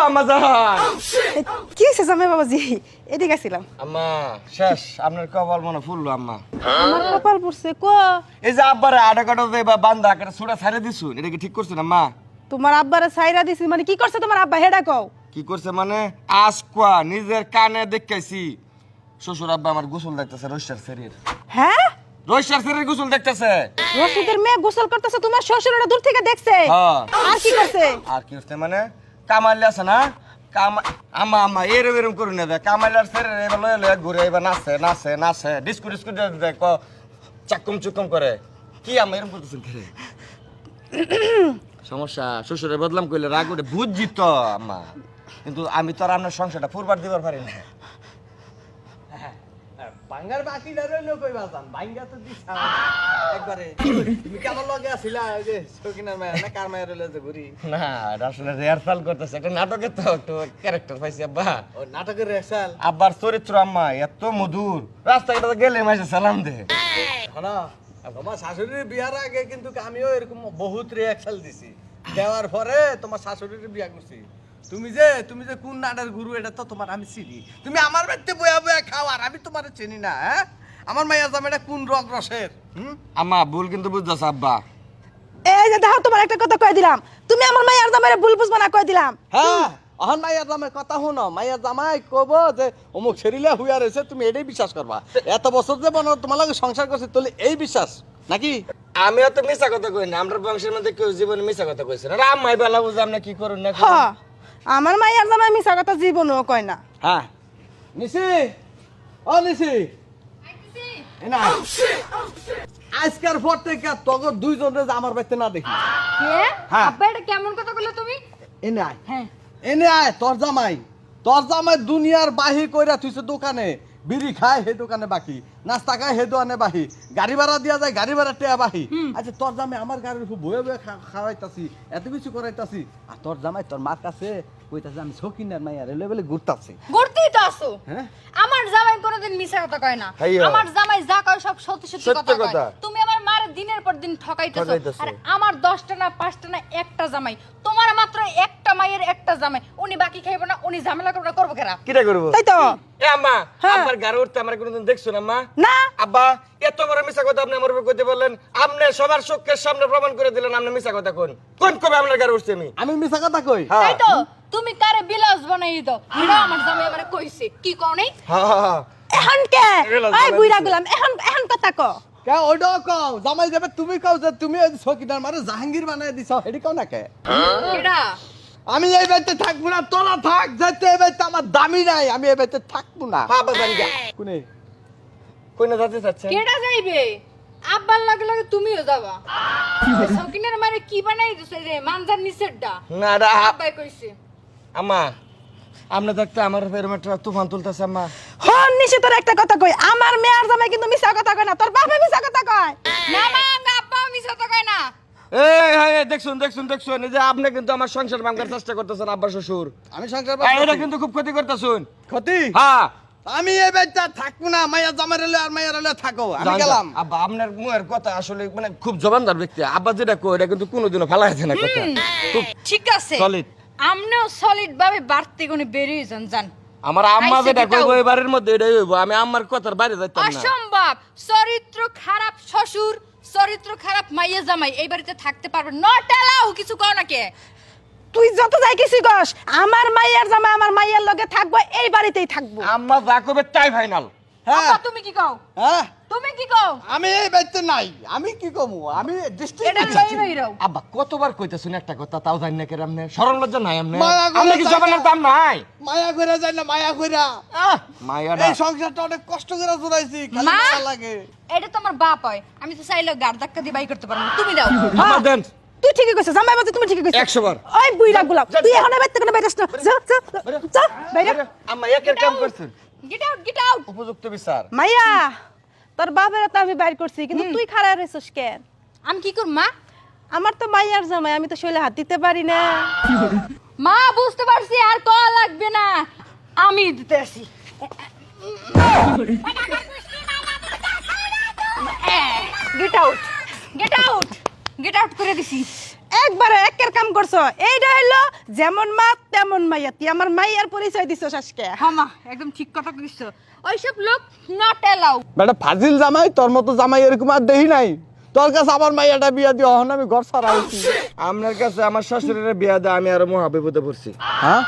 আম্মা জান কি হয়েছে জামাই বাবাজি? এদিকে আসছিলাম। আম্মা শেষ আপনার কপাল মনে ফুললো আম্মা। আমার কপাল পড়ছে ক। এই যে আব্বারে আটা কাটা বা বান্ধা একটা ছোড়া ছাড়ে দিছুন, এটা কি ঠিক করছেন আম্মা? তোমার আব্বারে সাইরা দিছি মানে কি করছে তোমার আব্বা হেডা কও? কি করছে মানে আজকা নিজের কানে দেখাইছি শ্বশুর আব্বা আমার গোসল দেখতেছে রইসার শরীর। হ্যাঁ? রইসার শরীর গোসল দেখতেছে। রশিদের মেয়ে গোসল করতেছে তোমার শ্বশুররা দূর থেকে দেখছে? হ্যাঁ। আর কি করছে? আর কি হচ্ছে মানে কামাইলে আছে না আম্মা আম্মা এরম করুন না দেখ কামাইলার শরীর এবার লয়ে লয়ে ঘুরে এবার নাচে নাচে নাচে ডিস্কো ডিস্কো দেখ চাকুম চুকুম করে। কি আম্মা এরকম করতেছেন খেলে? সমস্যা শ্বশুরের বদলাম কইলে রাগ উঠে বুঝছি তো আম্মা, কিন্তু আমি তো আর আপনার সংসারটা ফুরবার দিবার পারি না। বাঙ্গার বাকিটা রইলো কই বাজান বাঙ্গা তো দিছা একবারে। তুমি কেমন লগে আছিলা ওই যে সকিনার মায়া না কার মায়া রইলো যে ঘুরি? না আসলে রিহার্সাল করতেছে একটা নাটকে তো একটু ক্যারেক্টার পাইছি আব্বা। ও নাটকের রেসাল আব্বার চরিত্র আম্মা এত মধুর, রাস্তাঘাটে গেলে মাসে সালাম দে। হলো তোমার শাশুড়ির বিয়ার আগে কিন্তু আমিও এরকম বহুত রিহার্সাল দিছি, দেওয়ার পরে তোমার শাশুড়ির বিয়া করছি। তুমি যে কোন নাটের গুরু এটা তো তোমার আমি চিনি। তুমি আমার বাড়িতে বয়া বয়া খাও আর আমি তোমার চিনি না? হ্যাঁ, আমার মাইয়া জামাইটা কোন রগ রসের? আম্মা ভুল কিন্তু বুঝতেছ আব্বা। এই যে দেখো তোমার একটা কথা কই দিলাম, তুমি আমার মায়ের জামাইরে ভুল বুঝবা না কই দিলাম। হ্যাঁ, অহন মাইয়া জামাই কথা শুনো, মাইয়া জামাই কব যে অমুক সেরিলা হুইয়া রয়েছে, তুমি এটাই বিশ্বাস করবা। এত বছর যে বনো তোমার লাগে সংসার করছে তাহলে এই বিশ্বাস নাকি? আমিও তো মিছা কথা কই না, আমরা বংশের মধ্যে কেউ জীবনে মিছা কথা কইছে না। আম্মাই বেলা বুঝে আপনি কি করুন না হ, আমার মায়ের জামাই মিছা কথা জীবনও কয় না। হ্যাঁ নিশি, ও নিশি এনা আজকের পর থেকে তখন দুইজনে যে আমার বাড়িতে না দেখি। কে? হ্যাঁ। আব্বা এটা কেমন কথা কইলো তুমি? এনে আয়, হ্যাঁ। এনে আয়। তোর জামাই দুনিয়ার বাহি কইরা তুইছে দোকানে বিড়ি খায় হে দোকানে বাকি, নাস্তা খায় হে দোকানে বাহি, গাড়ি ভাড়া দিয়া যায় গাড়ি ভাড়া টেয়া বাহি। আচ্ছা তোর জামাই আমার গাড়ির উপর বয়ে বয়ে খাওয়াইতাছি, এত কিছু করাইতাছি, আর তোর জামাই তোর মার কাছে কইতাছে আমি শৌখিনের মাইয়ারে লেভেলে ঘুরতাছি। ঘুরতেই তো আসো। হ্যাঁ? আমার জামাই কোনোদিন মিছা কথা কয় না। হাইয়া। আমার জামাই যা কয় সব সত্যি সত্যি সত্য কথা কয়। কথা। তুমি আমার মার দিনের পর দিন ঠকাইতেছো। ঠকাইতেছো। আর আমার 10টা না 5টা না একটা জামাই, তোমার মাত্র একটা মায়ের একটা জামাই। উনি বাকি খাইবো না, উনি ঝামেলা করবে না, করবো কেরা? কিটা করবো? তাই তো? এ আম্মা হ্যাঁ। আব্বার গাড়ি উঠতে আমার কোনদিন দেখছো না আম্মা? না। আব্বা এত বড় মিছা কথা আপনি আমার উপর কইতে বললেন, আপনি সবার চোখের সামনে প্রমাণ করে দিলেন আপনি মিছা কথা কোন কোন কবে আপনার গাড়ি উঠছে আমি? আমি মিছা কথা কই? হ্যাঁ। তাই তো? তুমি কারে বিলাস বানাই দাও, এটা আমার জামাই আমারে কইছে। কি কও নাই? হ্যাঁ এখন কে? এগুলা এই জামাই বুইরা দিছে। গুলাম এখন কথা ক। কে ওইটাও কও, জামাই যাবে তুমি কও যে তুমি ওই শৌখিনের মারে জাহাঙ্গীর বানাই দিছ, এটি কও না কে? কেডা? আমি এই বাড়িতে থাকবো না, তোরা থাক, যেতে এই বাড়িতে আমার দামি নাই, আমি এই বাড়িতে থাকবো না। হ্যাঁ বাজান গা কোনে? কই না যাচ্ছে যাচ্ছে কেডা যাইবে? আব্বার লাগে লাগে তুমিও যাবা। সকিনের মারে কি বানাই দিছে রে? মানজার নিচেরটা। না রা আব্বাই কইছে। আম্মা আপনি দেখতে আমার এরকম একটা তুফান তুলতেছে আম্মা। হন নিশি তোর একটা কথা কই, আমার মেয়ের জামাই কিন্তু মিছা কথা কয় না, তোর বাপে মিছা কথা কয়। না মা, আব্বা মিছা তো কয় না। এই হ্যাঁ দেখুন এই যে আপনি কিন্তু আমার সংসার ভাঙার চেষ্টা করতেছেন আব্বা শ্বশুর। আমি সংসার এটা কিন্তু খুব ক্ষতি করতেছুন। ক্ষতি? হ্যাঁ আমি এই বাড়িতে থাকবো না, মাইয়া জামাই রেলে আর মাইয়া রেলে থাকো, আমি জান, গেলাম। আব্বা আপনার মুখের কথা আসলে মানে খুব জবানদার ব্যক্তি। আব্বা যেটা কই এটা কিন্তু কোনোদিনও ফেলা যায় না কথা। খুব ঠিক আছে, solid। আমনেও সলিড ভাবে বাড়তে কোনে বেরিয়ে যান জান। আমার আম্মা আইসে যেটা কিটাও। কইবো এবারের মধ্যে এটাই হইব। আমি আম্মার কথার বাইরে যাইতাম না। অসম্ভব। চরিত্র খারাপ শ্বশুর, চরিত্র খারাপ মাইয়া জামাই এই বাড়িতে থাকতে পারবে নট এলাও। কিছু কও না কে? তুই যত যাই কিছু কস, আমার মাইয়ার জামাই আমার মাইয়ার লগে থাকবো, এই বাড়িতেই থাকবো। আম্মা যা কইবে তাই ফাইনাল। হ্যাঁ আব্বা তুমি কি কও? হ্যাঁ, তুমি কি কও? আমি এই বাড়িতে নাই, আমি কি কমু, আমি এটা ডিস্ট্রিক্ট লই বাইরাও। আব্বা কতবার কইতেছুন একটা কথা তাও জানি না কেন আপনি শরম লজ্জা নাই আপনি? মায়া করে আপনি কি যায় জবানের না। দাম নাই? মায়া কইরা যায় না, মায়া কইরা মায়াডা এই সংসারটা অনেক কষ্ট করে জোড়াইছি, খালি মা? মায়া লাগে। এটা তোমার বাপ হয়, আমি তো চাইলেও গাড় ধাক্কা দিয়ে বাই করতে পারবো না। তুমি দাও। আমার দেন তুই ঠিকই কইছিস, জামাই বাজে তুমি ঠিকই কইছিস। 100 বার। ওই বুইরা গুলাম, তুই এখন এই বাড়িতে কোনো বাইরে আসনা। যা যা বাইরে। আম্মা একের কাম করছেন। Get out, get out. উপযুক্ত বিচার। মাইয়া তোর বাপের তো আমি বাইর করছি, কিন্তু তুই খাড়া রইছিস কেন? আমি কি করব মা? আমার তো মাইয়ার জামাই, আমি তো শৈলে হাত দিতে পারি না। মা বুঝতে পারছি, আর ক লাগবে না, আমি দিতে আসি। Get out, get out, get out করে দিছি। একবারে একের কাম করছো। এইটা হইলো যেমন মা তেমন মাইয়া তুই আমার মাইয়ার পরিচয় দিছস আজকে হামা একদম ঠিক কথা কইছো ওইসব লোক নট এলাউ বেটা ফাজিল জামাই তোর মতো জামাই এরকম আর দেখি নাই তোর কাছে আমার মাইয়াটা বিয়া দিয়ে অহন আমি ঘর ছাড়াইছি আপনার কাছে আমার শ্বশুরের বিয়া দেয় আমি আরো মহা বিপদে পড়ছি। হ্যাঁ